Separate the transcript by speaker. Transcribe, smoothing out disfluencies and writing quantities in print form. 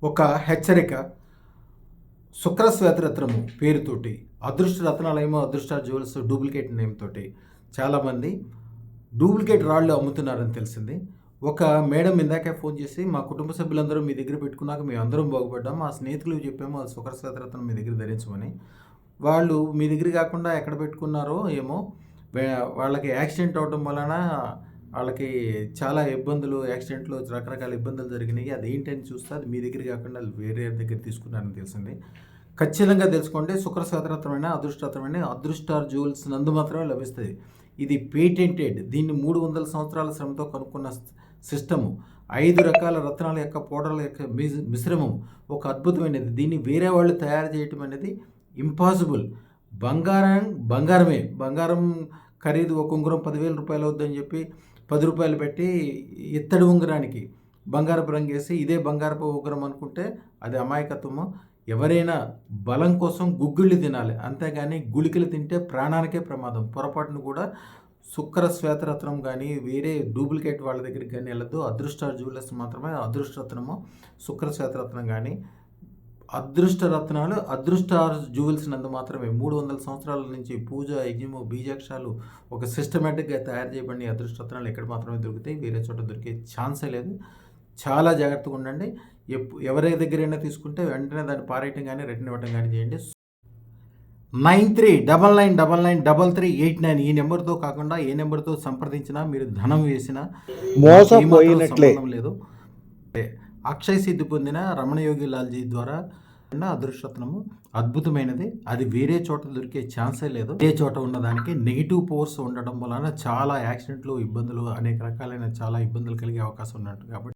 Speaker 1: ఒక హెచ్చరిక. శుక్రశ్వేతరత్నము పేరుతోటి అదృష్ట రత్నాలయమో అదృష్ట జ్యువెల్స్ డూప్లికేట్ నేమ్ తోటి చాలామంది డూప్లికేట్ రాళ్ళు అమ్ముతున్నారని తెలిసింది. ఒక మేడం ఇందాకే ఫోన్ చేసి, మా కుటుంబ సభ్యులందరూ మీ దగ్గర పెట్టుకున్నాక మేము అందరం బాగుపడ్డాం, మా స్నేహితులకు చెప్పాము అది శుక్రశ్వేతరత్నం మీ దగ్గర ధరించమని. వాళ్ళు మీ దగ్గర కాకుండా ఎక్కడ పెట్టుకున్నారో ఏమో, వాళ్ళకి యాక్సిడెంట్ అవడం వలన వాళ్ళకి చాలా ఇబ్బందులు, యాక్సిడెంట్లు, రకరకాల ఇబ్బందులు జరిగినాయి. అదేంటని చూస్తే అది మీ దగ్గర కాకుండా వేరే దగ్గర తీసుకున్నారని తెలిసింది. ఖచ్చితంగా తెలుసుకోండి. శుక్రశ్వేతరత్నమైన అదృష్టరత్నమైన అదృష్ట జ్యువెల్స్ నందు మాత్రమే లభిస్తుంది. ఇది పేటెంటెడ్. దీన్ని 300 సంవత్సరాల శ్రమతో కనుక్కున్న సిస్టము. 5 రకాల రత్నాల యొక్క పౌడర్ల యొక్క మిశ్రమం ఒక అద్భుతమైనది. దీన్ని వేరే వాళ్ళు తయారు చేయటం అనేది ఇంపాసిబుల్. బంగారమే. బంగారం ఖరీదు ఒక ఉంగరం 10,000 రూపాయలు అవుద్దని చెప్పి 10 రూపాయలు పెట్టి ఇత్తడి ఉంగరానికి బంగారపు రంగు వేసి ఇదే బంగారపు ఉంగరం అనుకుంటే అది అమాయకత్వము. ఎవరైనా బలం కోసం గుగ్గిళ్ళు తినాలి, అంతేగాని గుళికలు తింటే ప్రాణానికే ప్రమాదం. పొరపాటును కూడా శుక్రశ్వేతరత్నం కానీ వేరే డూప్లికేట్ వాళ్ళ దగ్గరికి కానీ వెళ్ళదు. అదృష్ట జ్యువెలర్స్ మాత్రమే అదృష్టరత్నము, శుక్రశ్వేతరత్నం కానీ అదృష్ట రత్నాలు అదృష్ట జ్యువెల్స్ నందు మాత్రమే 300 సంవత్సరాల నుంచి పూజ, యజ్ఞము, బీజాక్షాలు ఒక సిస్టమేటిక్గా తయారు చేయబడిన అదృష్ట రత్నాలు ఎక్కడ మాత్రమే దొరుకుతాయి, వేరే చోట దొరికే ఛాన్సే లేదు. చాలా జాగ్రత్తగా ఉండండి. ఎవరి దగ్గరైనా తీసుకుంటే వెంటనే దాన్ని పారేయటం కానీ రిటర్న్ ఇవ్వటం కానీ చేయండి. 9399993389 ఈ నెంబర్తో కాకుండా ఏ నెంబర్తో సంప్రదించినా మీరు ధనం వేసినా మోసపోయినట్లే లేదు. అక్షయ సిద్ధి పొందిన రమణయోగి లాల్జీ ద్వారా అదృష్టరత్నము అద్భుతమైనది. అది వేరే చోట దొరికే ఛాన్సే లేదు. వేరే చోట ఉన్నదానికి నెగిటివ్ పవర్స్ ఉండడం వలన చాలా యాక్సిడెంట్లు, ఇబ్బందులు, అనేక రకాలైన చాలా ఇబ్బందులు కలిగే అవకాశం ఉన్నట్టు కాబట్టి